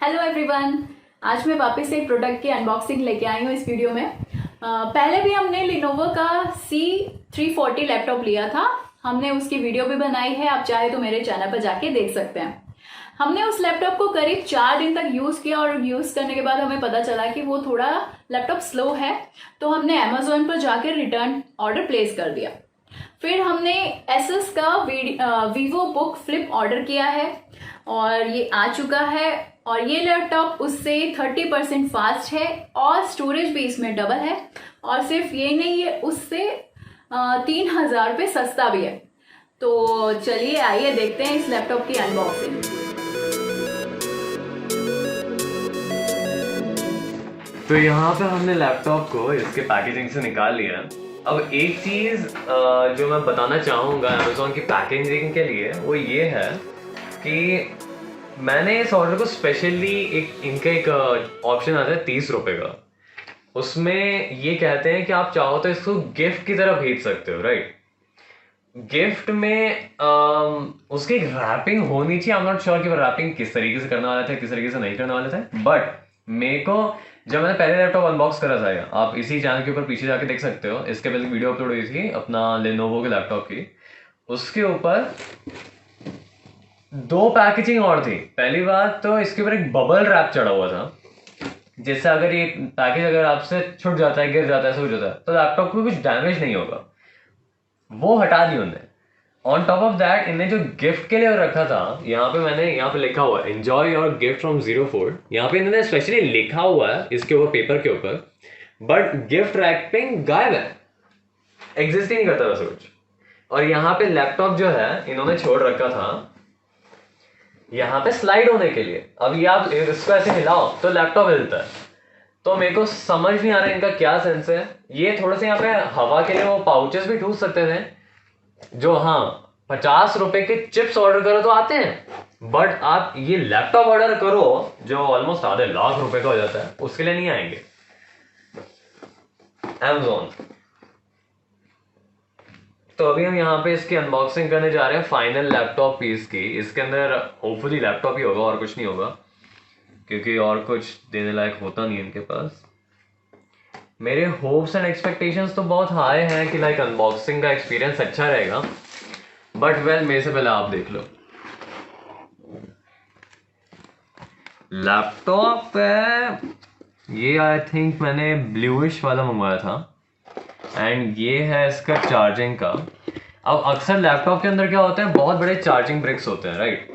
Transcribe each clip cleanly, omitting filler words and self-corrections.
Hello everyone, आज मैं वापस एक प्रोडक्ट की अनबॉक्सिंग लेके आई हूँ इस वीडियो में। पहले भी हमने लिनोवो का C340 लैपटॉप लिया था। हमने उसकी वीडियो भी बनाई है, आप चाहे तो मेरे चैनल पर जाके देख सकते हैं। हमने उस लैपटॉप को करीब 4 दिन तक यूज़ किया और यूज़ करने के बाद हमें पता चला कि वो थोड़ा लैपटॉप स्लो है, तो हमने अमेजोन पर जाकर रिटर्न ऑर्डर प्लेस कर दिया। फिर हमने एसएस का वीवो बुक फ्लिप ऑर्डर किया है और ये आ चुका है। और ये लैपटॉप उससे 30% फास्ट है और स्टोरेज भी इसमें डबल है। और सिर्फ ये नहीं है, उससे 3,000 रुपये सस्ता भी है। तो चलिए आइए देखते हैं इस लैपटॉप की अनबॉक्सिंग। तो यहाँ पे हमने लैपटॉप को इसके पैकेजिंग से निकाल लिया। अब एक चीज़ जो मैं बताना चाहूँगा अमेज़ॉन की पैकेजिंग के लिए वो ये है कि मैंने इस ऑर्डर को स्पेशली एक ऑप्शन आता है 30 रुपये का। उसमें ये कहते हैं कि आप चाहो तो इसको गिफ्ट की तरह भेज सकते हो, राइट। गिफ्ट में उसकी रैपिंग होनी चाहिए। आई एम नॉट श्योर कि वो रैपिंग किस तरीके से करने वाले थे, किस तरीके से नहीं करने वाले थे। बट मेरे को जब मैंने पहले लैपटॉप अनबॉक्स करा था, आप इसी चैनल के ऊपर पीछे जाके देख सकते हो, इसके पहले वीडियो अपलोड हुई थी अपना लेनोवो के लैपटॉप की। उसके ऊपर दो पैकेजिंग और थी। पहली बात तो इसके ऊपर एक बबल रैप चढ़ा हुआ था, जिससे अगर ये पैकेज अगर आपसे छूट जाता है, गिर जाता है, सूख जाता है, तो लैपटॉप को कुछ डैमेज नहीं होगा। वो हटा दी उन्होंने। ऑन टॉप ऑफ दैट इन्हें जो गिफ्ट के लिए रखा था, यहाँ पे लिखा हुआ है enjoy your gift from zero Ford. यहाँ पे इन्होंने स्पेशली लिखा हुआ है इसके ऊपर, पेपर के ऊपर, बट गिफ्ट रैपिंग गायब है, एग्जिस्ट ही नहीं करता वैसे कुछ। और यहाँ पे लैपटॉप जो है इन्होंने छोड़ रखा था यहाँ पे स्लाइड होने के लिए। अब ये आप इसको ऐसे हिलाओ तो लैपटॉप हिलता है। तो मेरे को समझ नहीं आ रहा है इनका क्या सेंस है। ये थोड़े से यहाँ पे हवा के लिए वो पाउचेस भी ठूस सकते थे, जो 50 रुपए के चिप्स ऑर्डर करो तो आते हैं। बट आप ये लैपटॉप ऑर्डर करो जो ऑलमोस्ट आधे लाख रुपए का हो जाता है, उसके लिए नहीं आएंगे Amazon। तो अभी हम यहाँ पे इसकी अनबॉक्सिंग करने जा रहे हैं फाइनल लैपटॉप पीस की। इसके अंदर होपफुली लैपटॉप ही होगा और कुछ नहीं होगा, क्योंकि और कुछ देने लायक होता नहीं है इनके पास। मेरे होप्स एंड एक्सपेक्टेशंस तो बहुत हाई हैं कि लाइक अनबॉक्सिंग का एक्सपीरियंस अच्छा रहेगा, बट वेल मेरे से पहले आप देख लो। लैपटॉप है ये, आई थिंक मैंने ब्लूइश वाला मंगवाया था, एंड ये है इसका चार्जिंग का। अब अक्सर लैपटॉप के अंदर क्या होता है, बहुत बड़े चार्जिंग ब्रिक्स होते हैं, राइट।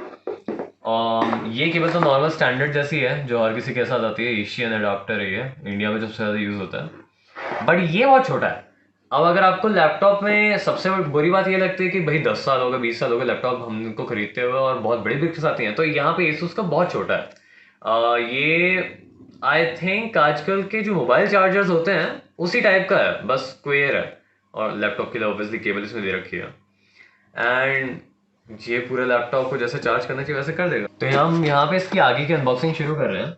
ये केबल तो नॉर्मल स्टैंडर्ड जैसी है जो हर किसी के साथ आती है, एशियन अडाप्टर है ये, इंडिया में सबसे ज़्यादा यूज़ होता है। बट ये बहुत छोटा है। अब अगर आपको लैपटॉप में सबसे बुरी बात ये लगती है कि भाई 10 साल हो गए, 20 साल हो गए लैपटॉप हमको खरीदते हुए और बहुत बड़ी ब्रिक्स आती हैं, तो यहाँ पे एसूस का बहुत छोटा है। ये आई थिंक आजकल के जो मोबाइल चार्जर्स होते हैं उसी टाइप का है, बस स्क्वेयर है, और लैपटॉप के लिए ऑब्वियसली केबल इसमें दे रखी है। एंड ये पूरे लैपटॉप को जैसे चार्ज करना चाहिए वैसे कर देगा। तो हम यहाँ पे इसकी आगे की अनबॉक्सिंग शुरू कर रहे हैं।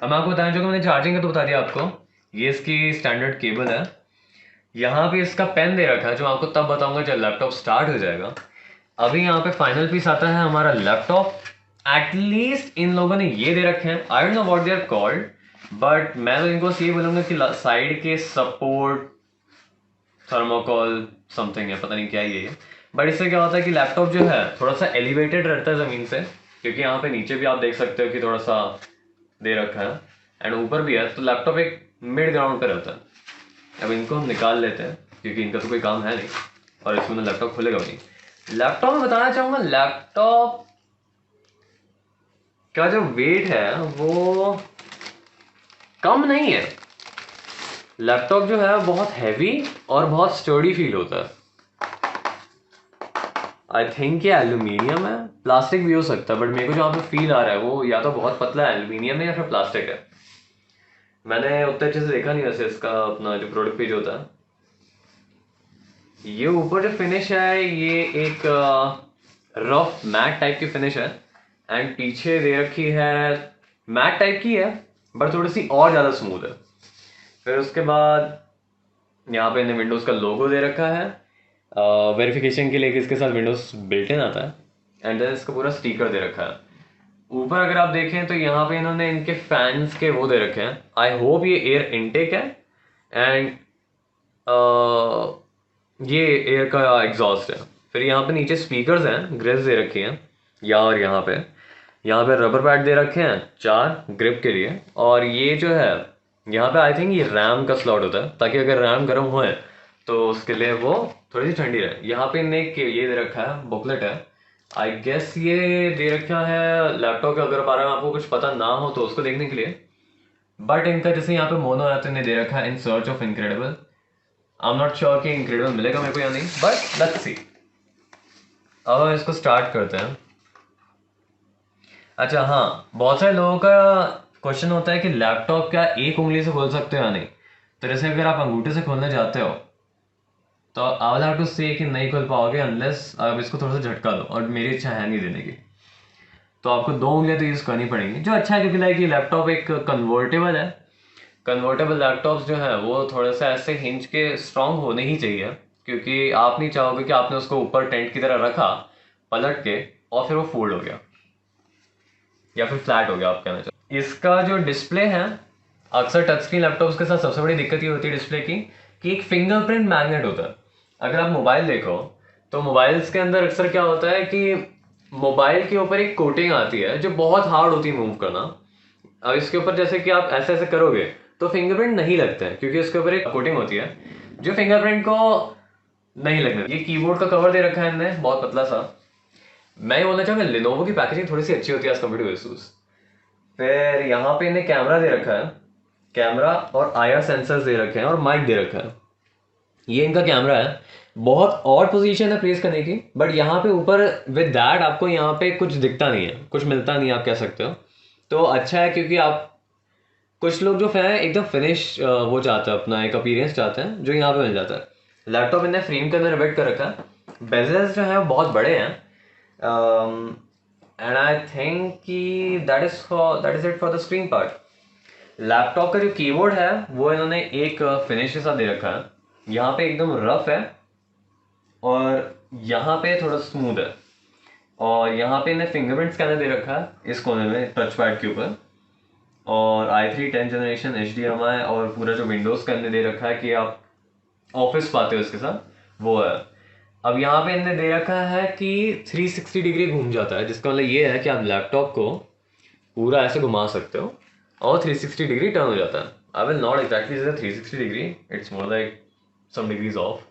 अब मैं आपको बताना चाहूँगा, मैंने चार्जिंग का तो बता दिया आपको, ये इसकी स्टैंडर्ड केबल है। यहाँ पे इसका पेन दे रखा है जो आपको तब बताऊंगा जब लैपटॉप स्टार्ट हो जाएगा। अभी यहाँ पे फाइनल पीस आता है हमारा लैपटॉप। एटलीस्ट इन लोगों ने ये दे रखे हैं, I don't know what they are called, but मैं तो इनको ये बोलूंगा कि साइड के सपोर्ट थर्मोकॉल समथिंग है, पता नहीं क्या ये है। बट इससे क्या होता है कि लैपटॉप जो है थोड़ा सा एलिवेटेड रहता है ज़मीन से, क्योंकि यहाँ पे नीचे भी आप देख सकते हो कि थोड़ा सा दे रखा है, एंड ऊपर भी है, तो लैपटॉप एक मिड ग्राउंड पे रहता है। अब इनको हम निकाल लेते हैं क्योंकि इनका तो कोई काम है नहीं, और इसमें लैपटॉप खुलेगा भी नहीं। लैपटॉप में बताना चाहूँगा, लैपटॉप का जो वेट है वो कम नहीं है। लैपटॉप जो है बहुत हैवी और बहुत स्टर्डी फील होता है। आई थिंक ये एल्यूमिनियम है, प्लास्टिक भी हो सकता है, बट मेरे को जहाँ पे फील आ रहा है वो या तो बहुत पतला एल्यूमिनियम है या फिर प्लास्टिक है। मैंने उतने अच्छे से देखा नहीं वैसे इसका अपना जो प्रोडक्ट पेज होता है। ये ऊपर जो फिनिश है ये एक रफ मैट टाइप की फिनिश है, एंड पीछे दे रखी है मैट टाइप की है, बट थोड़ी सी और ज़्यादा स्मूथ है। फिर उसके बाद यहाँ पे इन्हें विंडोज़ का लोगो दे रखा है वेरिफिकेशन के लिए कि इसके साथ विंडोज़ बिल्ट इन आता है, एंड देन इसका पूरा स्टिकर दे रखा है। ऊपर अगर आप देखें तो यहाँ पे इन्होंने इनके फैंस के वो दे रखे हैं। आई होप ये एयर इनटेक है एंड ये एयर का एग्जॉस्ट है। फिर यहाँ पे नीचे स्पीकर्स हैं, ग्रिल्स दे रखी हैं यहाँ पे रबर पैड दे रखे हैं 4 ग्रिप के लिए। और ये जो है यहाँ पे आई थिंक ये रैम का स्लॉट होता है, ताकि अगर रैम गर्म होए तो उसके लिए वो थोड़ी सी ठंडी रहे। यहाँ पे इनने ये दे रखा है, बुकलेट है। आई गेस ये दे रखा है लैपटॉप के अगर बारे में आपको कुछ पता ना हो तो उसको देखने के लिए। बट इनका जैसे यहाँ पे मोनो है तो इन्हें दे रखा है in search of incredible. I am not sure कि इनक्रेडिबल मिलेगा मेरे को या नहीं, बट लेट्स सी। अब हम इसको स्टार्ट करते हैं। अच्छा हाँ, बहुत सारे लोगों का क्वेश्चन होता है कि लैपटॉप क्या एक उंगली से खोल सकते हो या नहीं। तो जैसे अगर आप अंगूठे से खोलने जाते हो तो आई विल हैव टू से कि नहीं खोल पाओगे अनलेस आप इसको थोड़ा सा झटका दो, और मेरी इच्छा है नहीं देने की। तो आपको 2 उंगलियां तो यूज़ करनी पड़ेंगी, जो अच्छा है क्योंकि लाइक ये लैपटॉप एक कन्वर्टेबल है। कन्वर्टेबल लैपटॉप्स जो है वो थोड़ा सा ऐसे हिंज के स्ट्रांग होने ही चाहिए, क्योंकि आप नहीं चाहोगे कि आपने उसको ऊपर टेंट की तरह रखा पलट के और फिर वो फोल्ड हो गया या फिर फ्लैट हो गया आप कहना चाहो। इसका जो डिस्प्ले है, अक्सर टच स्क्रीन लैपटॉप्स के साथ सबसे बड़ी दिक्कत ये होती है डिस्प्ले की कि एक फिंगरप्रिंट मैग्नेट होता है। अगर आप मोबाइल देखो तो मोबाइल्स के अंदर अक्सर क्या होता है कि मोबाइल के ऊपर एक कोटिंग आती है जो बहुत हार्ड होती है मूव करना। अब इसके ऊपर जैसे कि आप ऐसे ऐसे करोगे तो फिंगरप्रिंट नहीं लगता है, क्योंकि इसके ऊपर एक कोटिंग होती है जो फिंगरप्रिंट को नहीं लगने। ये कीबोर्ड का कवर दे रखा है इनने, बहुत पतला सा। मैं ये बोलना चाहूँगा लेनोवो की पैकेजिंग थोड़ी सी अच्छी होती है एज कम्पेयर टू एसूस। फिर यहाँ पे इन्हें कैमरा दे रखा है, कैमरा और आईआर सेंसर्स दे रखे हैं और माइक दे रखा है। ये इनका कैमरा है, बहुत और पोजीशन है प्लेस करने की, बट यहाँ पे ऊपर विद दैट आपको यहाँ पे कुछ दिखता नहीं है, कुछ मिलता नहीं है आप कह सकते हो। तो अच्छा है क्योंकि आप कुछ लोग जो है एकदम फिनिश वो चाहते हैं, अपना एक अपीयरेंस चाहते हैं, जो यहाँ पे मिल जाता है। लैपटॉप इन्हें फ्रेम के अंदर वेट कर रखा है। बेजल्स जो है वो बहुत बड़े हैं एंड आई थिंक कि that is it for the screen part. Laptop का जो कीबोर्ड है वो इन्होंने एक फिनिश के साथ दे रखा है। यहाँ पे एकदम रफ है और यहाँ पे थोड़ा स्मूथ है, और यहाँ पे इन्हें फिंगरप्रिंट स्कैनर दे रखा है इस कोने में टच पैड के ऊपर। और i3 10th जनरेशन HDMI और पूरा जो विंडोज़ का इन्हें दे रखा है कि आप ऑफिस पाते हो इसके साथ, वो है। अब यहाँ पे इन्हें दे रखा है कि 360 डिग्री घूम जाता है, जिसका मतलब ये है कि आप लैपटॉप को पूरा ऐसे घुमा सकते हो और 360 डिग्री टर्न हो जाता है। आई विल नॉट एग्जैक्टली से 360 degree, it's more like some degrees off,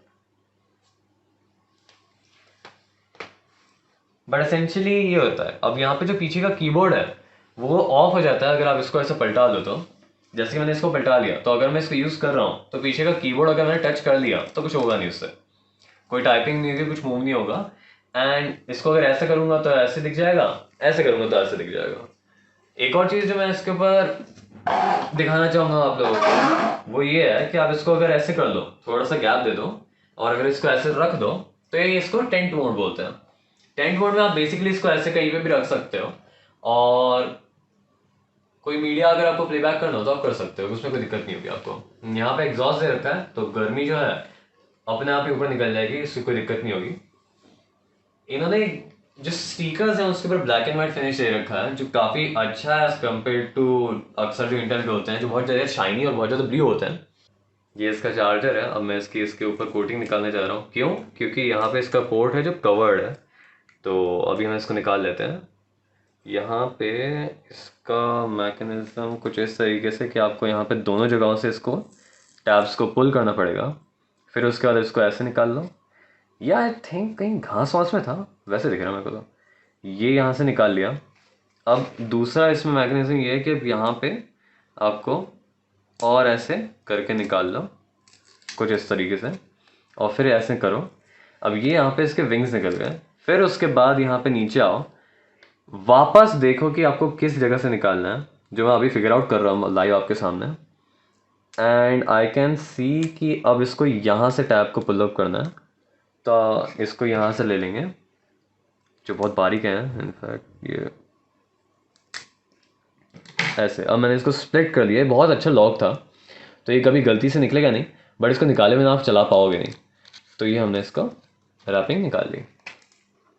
but essentially ये होता है। अब यहाँ पे जो पीछे का कीबोर्ड है वो ऑफ हो जाता है अगर आप इसको ऐसे पलटा लो। तो जैसे कि मैंने इसको पलटा लिया तो अगर मैं इसको यूज़ कर रहा हूँ तो पीछे का कीबोर्ड अगर मैंने टच कर लिया तो कुछ होगा नहीं, उससे कोई टाइपिंग नहीं होगी, कुछ मूव नहीं होगा। एंड इसको अगर ऐसे करूँगा तो ऐसे दिख जाएगा, ऐसे करूँगा तो ऐसे दिख जाएगा। एक और चीज़ जो मैं इसके ऊपर दिखाना चाहूँगा आप लोगों को वो ये है कि आप इसको अगर ऐसे कर दो, थोड़ा सा गैप दे दो, और अगर इसको ऐसे रख दो तो ये इसको टेंट मोड बोलते हैं। टेंट मोड में आप बेसिकली इसको ऐसे कहीं पे भी रख सकते हो, और कोई मीडिया अगर आपको प्लेबैक करना हो तो आप कर सकते हो, उसमें कोई दिक्कत नहीं होगी आपको। यहाँ पे एग्जॉस्ट दे रखा है तो गर्मी जो है अपने आप ही ऊपर निकल जाएगी, इसकी कोई दिक्कत नहीं होगी। इन्होंने जो स्पीकर्स हैं उसके ऊपर ब्लैक एंड व्हाइट फिनिश दे रखा है, जो काफ़ी अच्छा है एज कम्पेयर टू अक्सर जो इंटेल के होते हैं जो बहुत ज़्यादा शाइनी और बहुत ज़्यादा ब्लू होते हैं। ये इसका चार्जर है। अब मैं इसके ऊपर कोटिंग निकालने जा रहा हूँ। क्यों? क्योंकि यहाँ पे इसका पोर्ट है जो कवर्ड है, तो अभी हम इसको निकाल लेते हैं। यहाँ पे इसका मैकेनिज्म कुछ इस तरीके से कि आपको यहाँ पे दोनों जगहों से इसको टैब्स को पुल करना पड़ेगा, फिर उसके बाद इसको ऐसे निकाल लो। या आई थिंक कहीं घास वास में था, वैसे दिख रहा है मेरे को। तो ये यहाँ से निकाल लिया। अब दूसरा इसमें मैकेनिज्म ये है कि यहाँ पे आपको और ऐसे करके निकाल लो कुछ इस तरीके से, और फिर ऐसे करो। अब ये यहाँ पे इसके विंग्स निकल गए। फिर उसके बाद यहाँ पे नीचे आओ, वापस देखो कि आपको किस जगह से निकालना है, जो मैं अभी फिगर आउट कर रहा हूँ लाइव आपके सामने। एंड आई कैन सी कि अब इसको यहाँ से टैब को पुल अप करना है, तो इसको यहाँ से ले लेंगे, जो बहुत बारीक है इनफैक्ट ये ऐसे। अब मैंने इसको स्प्लिट कर दिया। बहुत अच्छा लॉक था तो ये कभी गलती से निकलेगा नहीं, बट इसको निकाले बिना आप चला पाओगे नहीं। तो ये हमने इसको रैपिंग निकाल ली।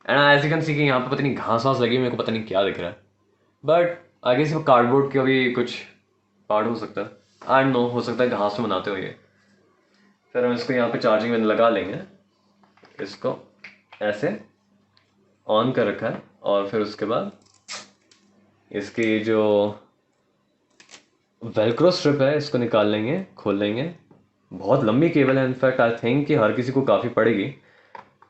And as you can see कि यहाँ पे पता नहीं घास वास लगी, मेरे को पता नहीं क्या दिख रहा है, बट आई गेस कार्डबोर्ड का भी कुछ पार्ट हो सकता है, आई नो, हो सकता है घास में बनाते हो ये। फिर हम इसको यहाँ पे चार्जिंग में लगा लेंगे, इसको ऐसे ऑन कर रखा है, और फिर उसके बाद इसकी जो वेलक्रो स्ट्रिप है इसको निकाल लेंगे, खोल लेंगे। बहुत लंबी केबल है, इनफैक्ट आई थिंक कि हर किसी को काफ़ी पड़ेगी,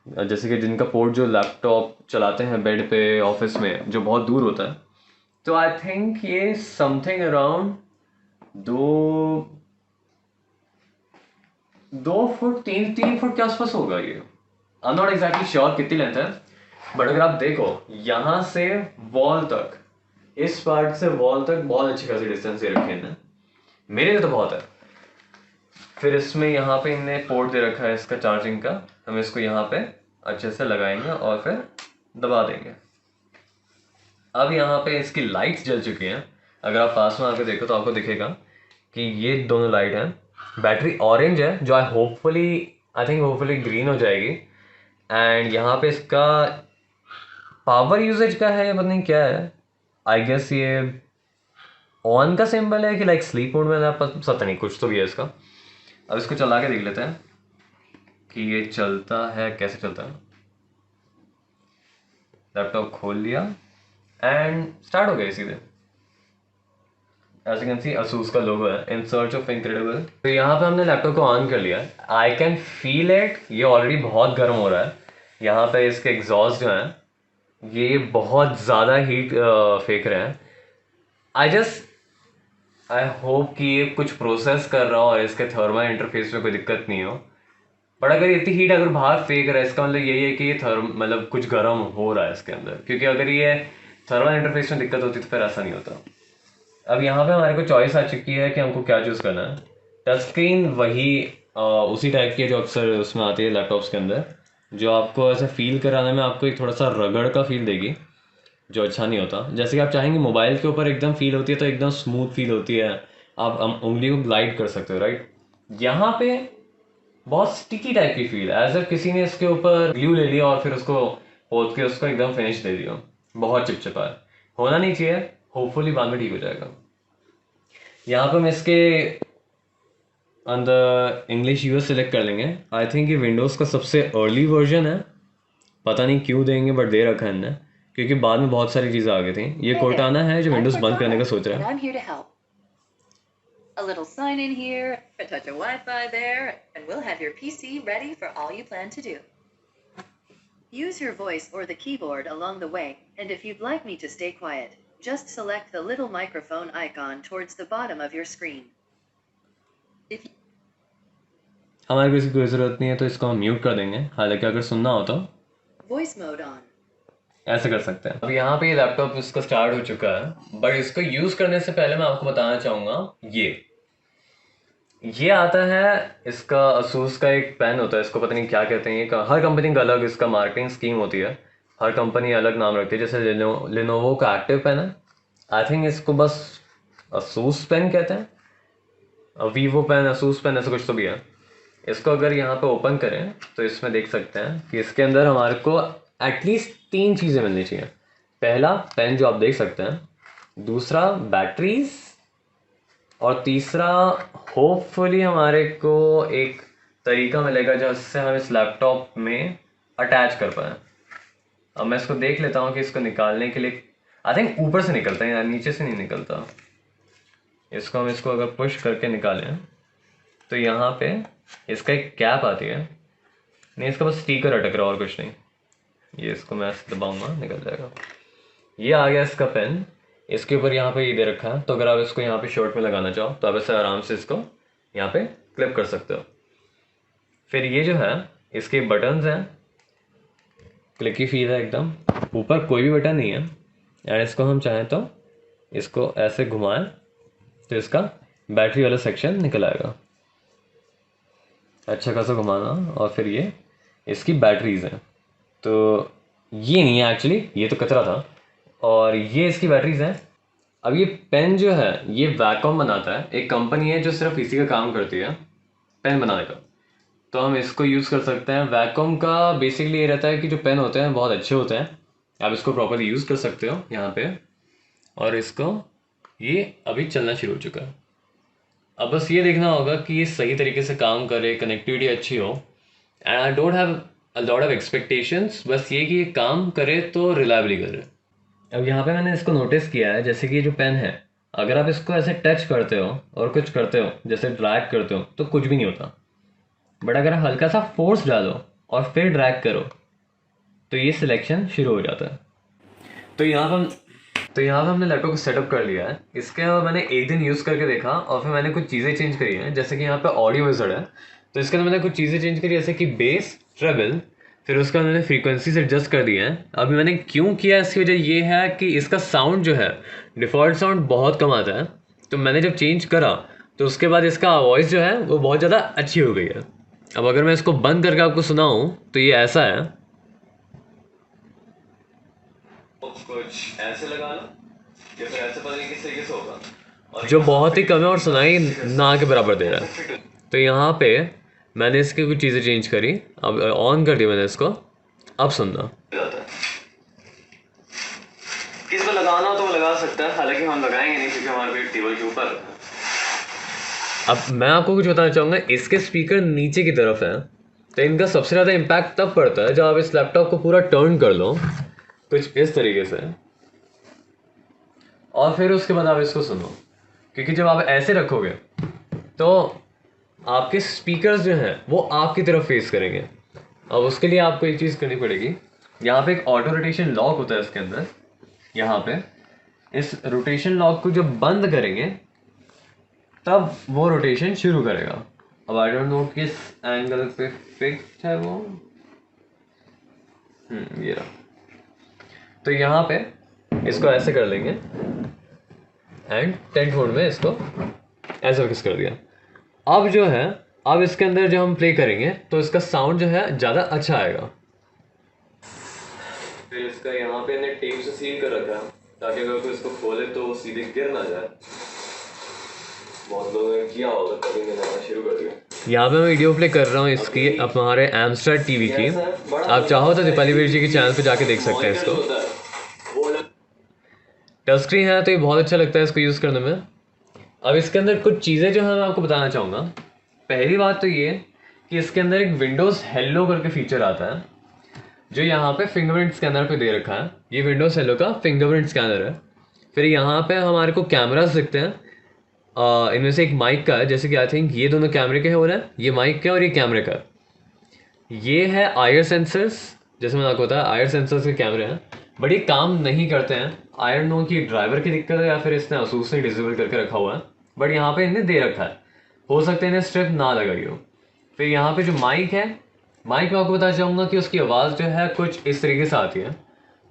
जैसे कि जिनका पोर्ट जो लैपटॉप चलाते हैं बेड पे ऑफिस में जो बहुत दूर होता है। तो आई थिंक ये समथिंग अराउंड 2 फुट 3 फुट के आसपास होगा ये। I am not exactly sure कितनी लेंथ है, बट अगर आप देखो यहाँ से वॉल तक, इस पार्ट से वॉल तक बहुत अच्छी खासी डिस्टेंस दे रखी है इन्हें, मेरे लिए तो बहुत है। फिर इसमें यहाँ पे इनने पोर्ट दे रखा है इसका चार्जिंग का, हम इसको यहाँ पे अच्छे से लगाएंगे और फिर दबा देंगे। अब यहाँ पे इसकी लाइट्स जल चुकी हैं, अगर आप पास में आके देखो तो आपको दिखेगा कि ये दोनों लाइट हैं। बैटरी ऑरेंज है जो आई थिंक होपफुली ग्रीन हो जाएगी। एंड यहाँ पे इसका पावर यूजेज का है या पता नहीं क्या है, आई गेस ये ऑन का सिंबल है कि लाइक स्लीप मोड में, पता नहीं, कुछ तो भी है इसका। अब इसको चला के देख लेते हैं कि ये चलता है, कैसे चलता है। लैपटॉप खोल लिया एंड स्टार्ट हो गया सीधे। As you can see Asus का लोगो है, इन सर्च ऑफ इनक्रेडिबल। तो यहाँ पे हमने लैपटॉप को ऑन कर लिया, आई कैन फील इट, ये ऑलरेडी बहुत गर्म हो रहा है। यहाँ पे इसके एग्जॉस्ट जो हैं ये बहुत ज़्यादा हीट फेंक रहे हैं। आई होप कि ये कुछ प्रोसेस कर रहा हो और इसके थर्मल इंटरफेस में कोई दिक्कत नहीं हो। बट अगर इतनी हीट अगर बाहर फेंक रहा है, इसका मतलब यही है कि ये मतलब कुछ गर्म हो रहा है इसके अंदर, क्योंकि अगर ये थर्मल इंटरफेस में दिक्कत होती तो फिर ऐसा नहीं होता। अब यहाँ पे हमारे को चॉइस आ चुकी है कि हमको क्या चूज़ करना है। टच स्क्रीन वही उसी टाइप की है जो अक्सर उसमें आती है लैपटॉप्स के अंदर, जो आपको ऐसे फील कराने में आपको एक थोड़ा सा रगड़ का फील देगी, जो अच्छा नहीं होता। जैसे कि आप चाहेंगे मोबाइल के ऊपर एकदम फील होती है तो एकदम स्मूथ फील होती है, आप उंगली को ग्लाइड कर सकते हो, राइट। यहाँ पे बहुत स्टिकी टाइप की फील है, एज इफ किसी ने इसके ऊपर ग्लू ले लिया और फिर उसको पोत के उसको एकदम फिनिश दे दिया। बहुत चिपचिपा है, होना नहीं चाहिए, होपफुली बाद में ठीक हो जाएगा। यहाँ पर हम इसके अंदर इंग्लिश यूएस सेलेक्ट कर लेंगे। आई थिंक ये विंडोज़ का सबसे अर्ली वर्जन है, पता नहीं क्यों देंगे बट दे रखा है इनने, क्योंकि बाद में बहुत सारी चीज़ें आ गई थी। ये कोर्टाना है जो विंडोज़ बंद करने का सोच रहा है। A little sign in here, a touch of Wi-Fi there, and we'll have your PC ready for all you plan to do. Use your voice or the keyboard along the way, and if you'd like me to stay quiet, just select the little microphone icon towards the bottom of your screen. If हमारे को इसकी कोई ज़रूरत नहीं है तो इसको हम म्यूट कर देंगे, हालांकि अगर सुनना हो तो voice mode on. ऐसे कर सकते हैं। अब यहाँ पे लैपटॉप इसका स्टार्ट हो चुका है, बट इसको यूज़ करने से पहले मैं आपको बताना चाहूँगा ये आता है, इसका असूस का एक पेन होता है, इसको पता नहीं क्या कहते हैं, ये हर कंपनी का अलग इसका मार्केटिंग स्कीम होती है, हर कंपनी अलग नाम रखती है। जैसे लिनोवो का एक्टिव पेन है, आई थिंक इसको बस असूस पेन कहते हैं, वीवो पेन, असूस पेन, ऐसा कुछ तो भी है। इसको अगर यहाँ पे ओपन करें तो इसमें देख सकते हैं कि इसके अंदर हमारे को एटलीस्ट 3 चीज़ें मिलनी चाहिए। पहला पेन जो आप देख सकते हैं, दूसरा बैटरीज, और तीसरा होपफुली हमारे को एक तरीका मिलेगा जिससे हम इस लैपटॉप में अटैच कर पाएँ। अब मैं इसको देख लेता हूँ कि इसको निकालने के लिए आई थिंक ऊपर से निकलता है या नीचे से नहीं निकलता। इसको अगर पुश करके निकालें तो यहाँ पे इसका एक कैप आती है, नहीं इसका बस स्टिकर अटक रहा और कुछ नहीं। ये इसको मैं ऐसे दबाऊंगा, निकल जाएगा। ये आ गया इसका पेन, इसके ऊपर यहाँ पे ये दे रखा है, तो अगर आप इसको यहाँ पे शर्ट में लगाना चाहो तो आप ऐसे आराम से इसको यहाँ पे क्लिप कर सकते हो। फिर ये जो है इसके बटन्स हैं, क्लिकी फील है एकदम, ऊपर कोई भी बटन नहीं है। एंड इसको हम चाहें तो इसको ऐसे घुमाएं तो इसका बैटरी वाला सेक्शन निकल आएगा। अच्छा खासा घुमाना, और फिर ये इसकी बैटरीज हैं, तो ये नहीं है एक्चुअली, ये तो कचरा था, और ये इसकी बैटरीज हैं। अब ये पेन जो है ये वैक्यूम बनाता है, एक कंपनी है जो सिर्फ इसी का काम करती है पेन बनाने का, तो हम इसको यूज़ कर सकते हैं। वैक्यूम का बेसिकली ये रहता है कि जो पेन होते हैं बहुत अच्छे होते हैं, आप इसको प्रॉपर्ली यूज़ कर सकते हो यहाँ पे। और इसको ये अभी चलना शुरू हो चुका है। अब बस ये देखना होगा कि ये सही तरीके से काम करे, कनेक्टिविटी अच्छी हो। And I don't have a lot of expectations, बस ये कि ये काम करे तो रिलायबली करे। अब यहाँ पे मैंने इसको नोटिस किया है, जैसे कि ये जो पेन है, अगर आप इसको ऐसे टच करते हो और कुछ करते हो, जैसे ड्रैग करते हो, तो कुछ भी नहीं होता। बट अगर आप हल्का सा फोर्स डालो और फिर ड्रैग करो तो ये सिलेक्शन शुरू हो जाता है। तो यहाँ पर हमने लैपटॉप को सेटअप कर लिया है। इसके अलावा मैंने एक दिन यूज़ करके देखा और फिर मैंने कुछ चीज़ें चेंज करी हैं, जैसे कि यहाँ पे ऑडियो विज़र्ड है, तो इसके अंदर मैंने कुछ चीज़ें चेंज करी, जैसे कि बेस, ट्रेबल, फिर उसका मैंने फ्रीक्वेंसीज एडजस्ट कर दिए हैं। अभी मैंने क्यों किया, इसकी वजह ये है कि इसका साउंड जो है, डिफ़ॉल्ट साउंड बहुत कम आता है, तो मैंने जब चेंज करा तो उसके बाद इसका वॉइस जो है वो बहुत ज़्यादा अच्छी हो गई है। अब अगर मैं इसको बंद करके आपको सुनाऊँ तो ये ऐसा है, कुछ ऐसे लगा लो या फिर ऐसे, पता नहीं किस तरीके से होगा, और जो बहुत ही कम है और सुनाई ना के बराबर दे रहा है। तो यहाँ पे मैंने इसकी कुछ चीज़ें चेंज करी, अब ऑन कर दी मैंने इसको, अब सुनना। किसी को लगाना हो तो वो लगा सकता है, हालांकि हम लगाएंगे नहीं क्योंकि हमारे टेबल के ऊपर। अब मैं आपको कुछ बताना चाहूँगा, इसके स्पीकर नीचे की तरफ है, तो इनका सबसे ज़्यादा इम्पैक्ट तब पड़ता है जब आप इस लैपटॉप को पूरा टर्न कर लो कुछ इस तरीके से, और फिर उसके बाद आप इसको सुनो, क्योंकि जब आप ऐसे रखोगे तो आपके स्पीकर्स जो हैं वो आपकी तरफ फेस करेंगे। अब उसके लिए आपको एक चीज़ करनी पड़ेगी, यहाँ पे एक ऑटो रोटेशन लॉक होता है इसके अंदर, यहाँ पे इस रोटेशन लॉक को जब बंद करेंगे तब वो रोटेशन शुरू करेगा। अब आई डोंट नो किस एंगल पे फिक्स है वो, ये रहा। तो यहाँ पे इसको ऐसे कर लेंगे एंड 10 मोड में इसको ऐसे फिक्स कर दिया। अब जो है, अब इसके अंदर जब हम प्ले करेंगे तो इसका साउंड जो है ज़्यादा अच्छा आएगा। फिर इसका यहाँ पे मैंने टेप से सील कर रखा है ताकि अगर कोई इसको खोले तो सीधे गिर ना जाए। बहुत लोगों ने किया होगा, तभी मैंने आना शुरू कर दिया। यहाँ पे मैं वीडियो प्ले कर रहा हूँ इसकी हमारे एमस्टार टीवी की। आप चाहो तो दीपाली वीर जी के चैनल पे जाके देख सकते हैं इसको। टच स्क्रीन है तो ये बहुत अच्छा लगता है इसको यूज़ करने में। अब इसके अंदर कुछ चीज़ें जो है मैं आपको बताना चाहूँगा। पहली बात तो ये कि इसके अंदर एक विंडोज़ हेलो करके फीचर आता है जो यहाँ पे फिंगरप्रिंट स्कैनर पे दे रखा है। ये विंडोज़ हेलो का फिंगरप्रिंट स्कैनर है। फिर यहाँ पे हमारे को कैमरास दिखते हैं, इनमें से एक माइक का है, जैसे कि आई थिंक ये दोनों कैमरे के हो रहे हैं, ये माइक का और ये कैमरे का। ये है आयर सेंसर्स, जैसे मैंने आपको बताया आयर सेंसर्स के कैमरे हैं, बट ये काम नहीं करते हैं। आई डोंट नो कि ड्राइवर की दिक्कत है या फिर इसने असूस से डिसेबल करके रखा हुआ है, बट यहाँ पे इन्हें दे रखा है, हो सकता है इन्हें स्ट्रिप ना लगाई हो। फिर यहाँ पे जो माइक है, माइक में आपको बताना चाहूँगा कि उसकी आवाज़ जो है कुछ इस तरीके से आती है।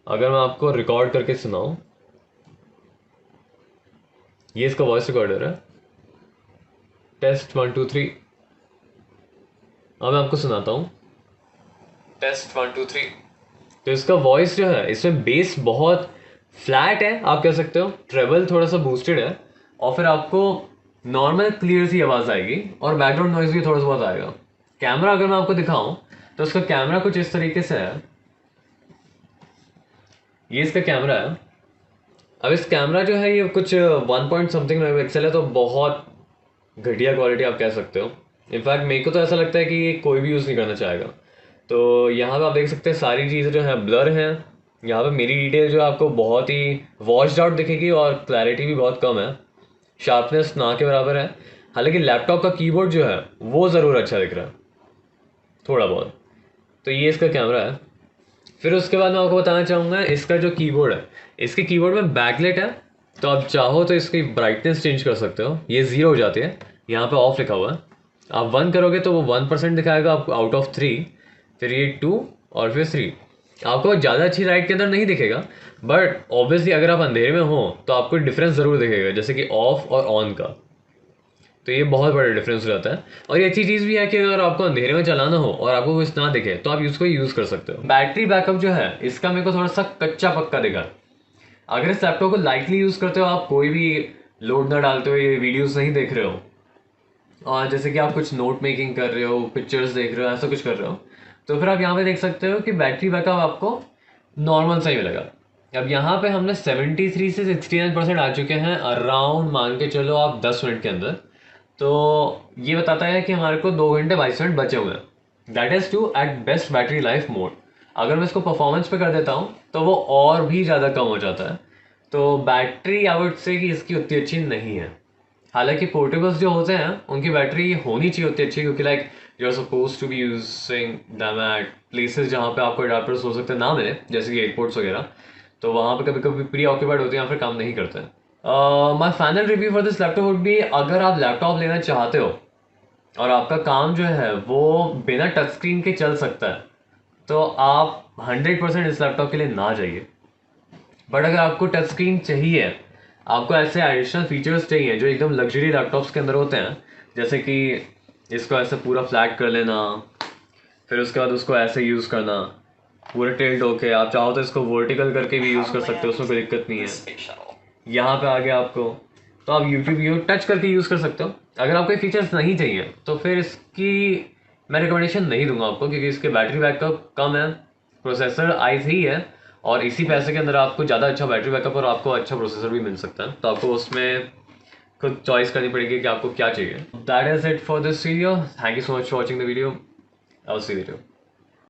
अगर मैं आपको रिकॉर्ड करके सुनाऊँ, ये इसका वॉइस रिकॉर्डर है, टेस्ट 1 2 3। अब मैं आपको सुनाता हूँ, टेस्ट 1 2 3। तो इसका वॉइस जो है, इसमें बेस बहुत फ्लैट है, आप कह सकते हो, ट्रेबल थोड़ा सा बूस्टेड है, और फिर आपको नॉर्मल क्लियर सी आवाज़ आएगी और बैकग्राउंड नॉइज भी थोड़ा सा बहुत आएगा। कैमरा अगर मैं आपको दिखाऊं तो इसका कैमरा कुछ इस तरीके से है, ये इसका कैमरा है। अब इस कैमरा जो है ये कुछ 1 पॉइंट समथिंग मेगापिक्सल है, तो बहुत घटिया क्वालिटी आप कह सकते हो। इनफैक्ट मेरे को तो ऐसा लगता है कि ये कोई भी यूज़ नहीं करना चाहेगा। तो यहाँ पे आप देख सकते हैं सारी चीज़ें जो है ब्लर हैं। यहाँ पे मेरी डिटेल जो है आपको बहुत ही वॉश्ड आउट दिखेगी और क्लैरिटी भी बहुत कम है, शार्पनेस ना के बराबर है। हालांकि लैपटॉप का कीबोर्ड जो है वो ज़रूर अच्छा दिख रहा है थोड़ा बहुत। तो ये इसका कैमरा है। फिर उसके बाद मैं आपको बताना चाहूँगा इसका जो कीबोर्ड है, इसके कीबोर्ड में बैकलाइट है, तो आप चाहो तो इसकी ब्राइटनेस चेंज कर सकते हो। ये 0 हो जाती है, यहाँ पे ऑफ लिखा हुआ है। आप 1 करोगे तो वो 1% दिखाएगा आपको आउट ऑफ 3, फिर ये 2 और फिर 3। आपको ज़्यादा अच्छी लाइट के अंदर नहीं दिखेगा, बट ऑब्वियसली अगर आप अंधेरे में हो तो आपको डिफरेंस ज़रूर दिखेगा, जैसे कि ऑफ और ऑन का। तो ये बहुत बड़ा डिफरेंस हो जाता है। और ये अच्छी चीज़ भी है कि अगर आपको अंधेरे में चलाना हो और आपको कुछ ना दिखे तो आप इसको यूज़ कर सकते हो। बैटरी बैकअप जो है इसका मेरे को थोड़ा सा कच्चा पक्का दिखा। अगर इस लैपटॉप को लाइटली यूज़ करते हो, आप कोई भी लोड ना डालते हो, ये वीडियोस नहीं देख रहे हो, और जैसे कि आप कुछ नोट मेकिंग कर रहे हो, पिक्चर्स देख रहे हो, ऐसा कुछ कर रहे हो, तो फिर आप यहाँ पे देख सकते हो कि बैटरी बैकअप आपको नॉर्मल सा ही मिलेगा। अब यहाँ पे हमने 73 से 69% आ चुके हैं अराउंड, मान के चलो आप 10 मिनट के अंदर। तो ये बताता है कि हमारे को 2 घंटे 22 मिनट बचे हुए हैं। That is two at best battery life mode. अगर मैं इसको परफॉर्मेंस पे कर देता हूँ तो वो और भी ज़्यादा कम हो जाता है। तो बैटरी आई वुड से कि इसकी उतनी अच्छी नहीं है। हालांकि पोर्टेबल्स जो होते हैं उनकी बैटरी होनी चाहिए उतनी अच्छी, क्योंकि like you are suppose to be using them at places जहाँ पे आपको अडाप्टर्स हो सकते हैं ना मिले, जैसे कि एयरपोर्ट्स वगैरह। तो वहाँ पे कभी कभी प्री ऑक्यूपाइड होते हैं या फिर काम नहीं करते हैं। My final review for this laptop would be, अगर आप लैपटॉप लेना चाहते हो और आपका काम जो है वो बिना टच स्क्रीन के चल सकता है, तो आप 100% इस लैपटॉप के लिए ना जाइए। बट अगर आपको टच स्क्रीन चाहिए, आपको ऐसे एडिशनल फीचर्स चाहिए जो एकदम लग्जरी लैपटॉप्स के अंदर होते हैं, जैसे कि इसको ऐसे पूरा फ्लैट कर लेना, फिर उसके बाद उसको ऐसे यूज़ करना पूरा टिल्ट होके, आप चाहो तो इसको वर्टिकल करके भी यूज़ कर सकते हो, उसमें कोई दिक्कत नहीं है। यहाँ पे आगे आपको तो आप यूट्यूब टच करके यूज़ कर सकते हो। अगर आपको फीचर्स नहीं चाहिए तो फिर इसकी मैं रिकमेंडेशन नहीं दूंगा आपको, क्योंकि इसके बैटरी बैकअप कम है, प्रोसेसर i3 है, और इसी पैसे के अंदर आपको ज़्यादा अच्छा बैटरी बैकअप और आपको अच्छा प्रोसेसर भी मिल सकता है। तो आपको उसमें खुद चॉइस करनी पड़ेगी कि आपको क्या चाहिए। That is it for this video. Thank you so much for watching the video. I will see you.